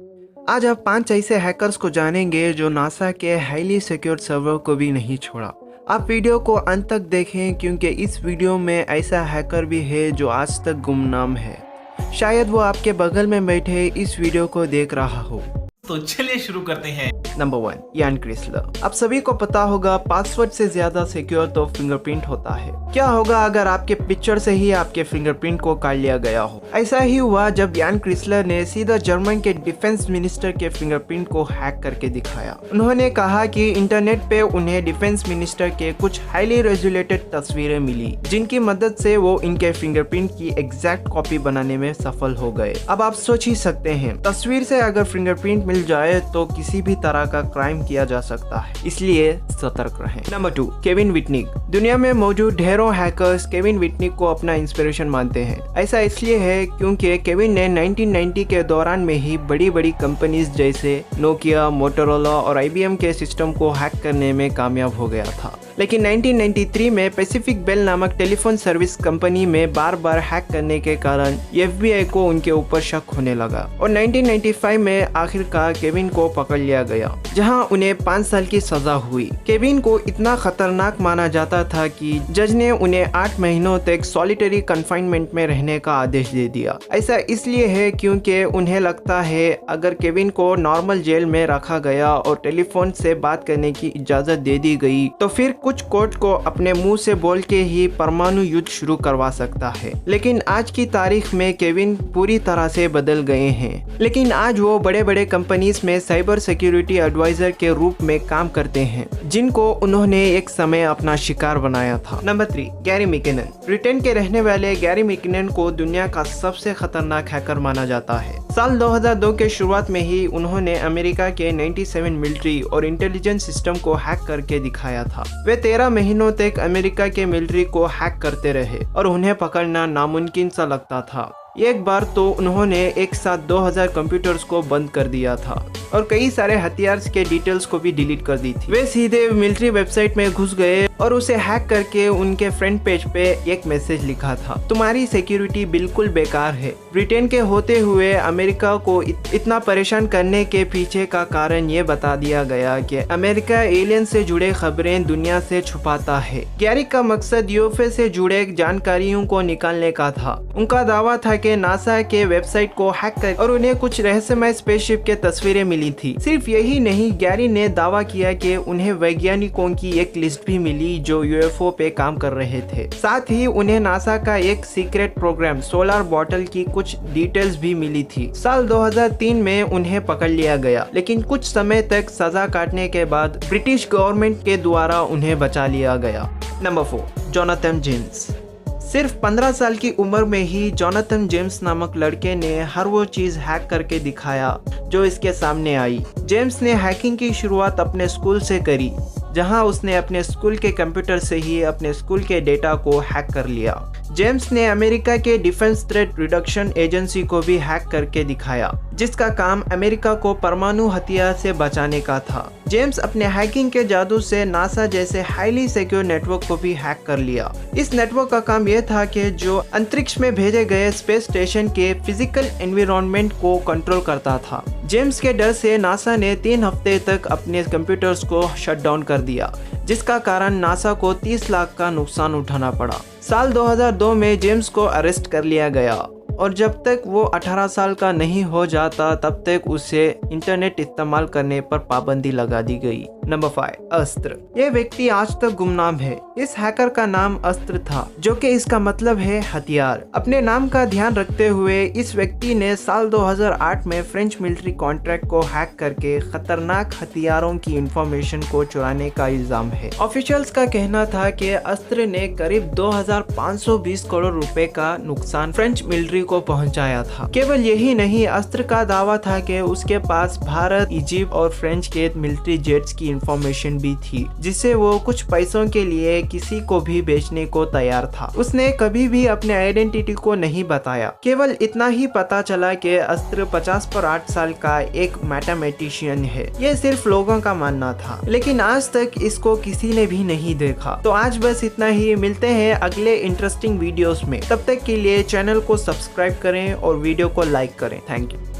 आज आप 5 ऐसे हैकर्स को जानेंगे जो नासा के हाईली सिक्योर सर्वर को भी नहीं छोड़ा। आप वीडियो को अंत तक देखें क्योंकि इस वीडियो में ऐसा हैकर भी है जो आज तक गुमनाम है। शायद वो आपके बगल में बैठे इस वीडियो को देख रहा हो। तो चलिए शुरू करते हैं। नंबर 1, यान क्रिसलर। आप सभी को पता होगा पासवर्ड से ज्यादा सिक्योर तो फिंगरप्रिंट होता है। क्या होगा अगर आपके पिक्चर से ही आपके फिंगरप्रिंट को काट लिया गया हो? ऐसा ही हुआ जब यान क्रिसलर ने सीधा जर्मन के डिफेंस मिनिस्टर के फिंगरप्रिंट को हैक करके दिखाया। उन्होंने कहा कि इंटरनेट पे उन्हें डिफेंस मिनिस्टर के कुछ हाईली रेजुलेटेड तस्वीरें मिली, जिनकी मदद से वो इनके फिंगरप्रिंट की एग्जैक्ट कॉपी बनाने में सफल हो गए। अब आप सोच ही सकते हैं, तस्वीर से अगर फिंगरप्रिंट मिल जाए तो किसी भी तरह का क्राइम किया जा सकता है, इसलिए सतर्क रहें। Number 2, Kevin Mitnick. दुनिया में मौजूद ढेरों हैकर्स केविन विटनिक को अपना इंस्पिरेशन मानते हैं। ऐसा इसलिए है क्योंकि केविन ने 1990 के दौरान में ही बड़ी बड़ी कंपनीज जैसे नोकिया, मोटोरोला और IBM के सिस्टम को हैक करने में कामयाब हो गया था। लेकिन 1993 में पैसिफिक बेल नामक टेलीफोन सर्विस कंपनी में बार बार हैक करने के कारण FBI को उनके ऊपर शक होने लगा और 1995 में आखिरकार केविन को पकड़ लिया गया, जहां उन्हें 5 साल की सजा हुई। केविन को इतना खतरनाक माना जाता था कि जज ने उन्हें 8 महीनों तक सॉलिटरी कन्फाइनमेंट में रहने का आदेश दे दिया। ऐसा इसलिए है क्योंकि उन्हें लगता है अगर केविन को नॉर्मल जेल में रखा गया और टेलीफोन से बात करने की इजाजत दे दी गई तो फिर कुछ कोर्ट को अपने मुंह से बोल के ही परमाणु युद्ध शुरू करवा सकता है। लेकिन आज की तारीख में केविन पूरी तरह से बदल गए हैं। लेकिन आज वो बड़े बड़े कंपनीज में साइबर सिक्योरिटी एडवाइजर के रूप में काम करते हैं, जिनको उन्होंने एक समय अपना शिकार बनाया था। Number 3, Gary McKinnon. ब्रिटेन के रहने वाले गैरी मैकिनन को दुनिया का सबसे खतरनाक हैकर माना जाता है। साल 2002 के शुरुआत में ही उन्होंने अमेरिका के 97 मिलिट्री और इंटेलिजेंस सिस्टम को हैक करके दिखाया था। वे 13 महीनों तक अमेरिका के मिलिट्री को हैक करते रहे और उन्हें पकड़ना नामुमकिन सा लगता था। एक बार तो उन्होंने एक साथ 2000 कंप्यूटर्स को बंद कर दिया था और कई सारे हथियार के डिटेल्स को भी डिलीट कर दी थी। वे सीधे मिलिट्री वेबसाइट में घुस गए और उसे हैक करके उनके फ्रंट पेज पे एक मैसेज लिखा था, तुम्हारी सिक्योरिटी बिल्कुल बेकार है। ब्रिटेन के होते हुए अमेरिका को इतना परेशान करने के पीछे का कारण ये बता दिया गया कि अमेरिका एलियन से जुड़े खबरें दुनिया से छुपाता है। गैरी का मकसद UFO से जुड़े जानकारियों को निकालने का था। उनका दावा था कि नासा के वेबसाइट को हैक कर और उन्हें कुछ रहस्यमय स्पेसशिप के तस्वीरें मिली थी। सिर्फ यही नहीं, गैरी ने दावा किया कि उन्हें वैज्ञानिकों की एक लिस्ट भी मिली जो UFO पे काम कर रहे थे। साथ ही उन्हें नासा का एक सीक्रेट प्रोग्राम सोलर बॉटल की कुछ डिटेल्स भी मिली थी। साल 2003 में उन्हें पकड़ लिया गया, लेकिन कुछ समय तक सजा काटने के बाद ब्रिटिश गवर्नमेंट के द्वारा उन्हें बचा लिया गया। Number 4, Jonathan James. सिर्फ 15 साल की उम्र में ही जोनाथन जेम्स नामक लड़के ने हर वो चीज हैक करके दिखाया जो इसके सामने आई। जेम्स ने हैकिंग की शुरुआत अपने स्कूल से करी, जहां उसने अपने स्कूल के कंप्यूटर से ही अपने स्कूल के डेटा को हैक कर लिया। जेम्स ने अमेरिका के डिफेंस थ्रेट रिडक्शन एजेंसी को भी हैक करके दिखाया, जिसका काम अमेरिका को परमाणु हथियार से बचाने का था। जेम्स अपने हैकिंग के जादू से नासा जैसे हाईली सिक्योर नेटवर्क को भी हैक कर लिया। इस नेटवर्क का काम यह था कि जो अंतरिक्ष में भेजे गए स्पेस स्टेशन के फिजिकल एनवायरनमेंट को कंट्रोल करता था। जेम्स के डर से नासा ने 3 हफ्ते तक अपने कंप्यूटर्स को शट डाउन कर दिया, जिसका कारण नासा को 30 लाख का नुकसान उठाना पड़ा। साल 2002 में जेम्स को अरेस्ट कर लिया गया और जब तक वो 18 साल का नहीं हो जाता तब तक उसे इंटरनेट इस्तेमाल करने पर पाबंदी लगा दी गई। नंबर 5, अस्त्र। ये व्यक्ति आज तक गुमनाम है। इस हैकर का नाम अस्त्र था, जो कि इसका मतलब है हथियार। अपने नाम का ध्यान रखते हुए इस व्यक्ति ने साल 2008 में फ्रेंच मिलिट्री कॉन्ट्रैक्ट को हैक करके खतरनाक हथियारों की इंफॉर्मेशन को चुराने का इल्जाम है। ऑफिशियल्स का कहना था कि अस्त्र ने करीब 2520 करोड़ रुपए का नुकसान फ्रेंच मिलिट्री को पहुंचाया था। केवल यही नहीं, अस्त्र का दावा था कि उसके पास भारत, इजिप्ट और फ्रेंच के मिलिट्री जेट्स की इंफॉर्मेशन भी थी, जिसे वो कुछ पैसों के लिए किसी को भी बेचने को तैयार था। उसने कभी भी अपने आइडेंटिटी को नहीं बताया। केवल इतना ही पता चला कि अस्त्र 50 पर 8 साल का एक मैथमेटिशियन है। ये सिर्फ लोगों का मानना था, लेकिन आज तक इसको किसी ने भी नहीं देखा। तो आज बस इतना ही। मिलते हैं अगले इंटरेस्टिंग वीडियोस में। तब तक के लिए चैनल को सब्सक्राइब करें और वीडियो को लाइक करें। Thank you.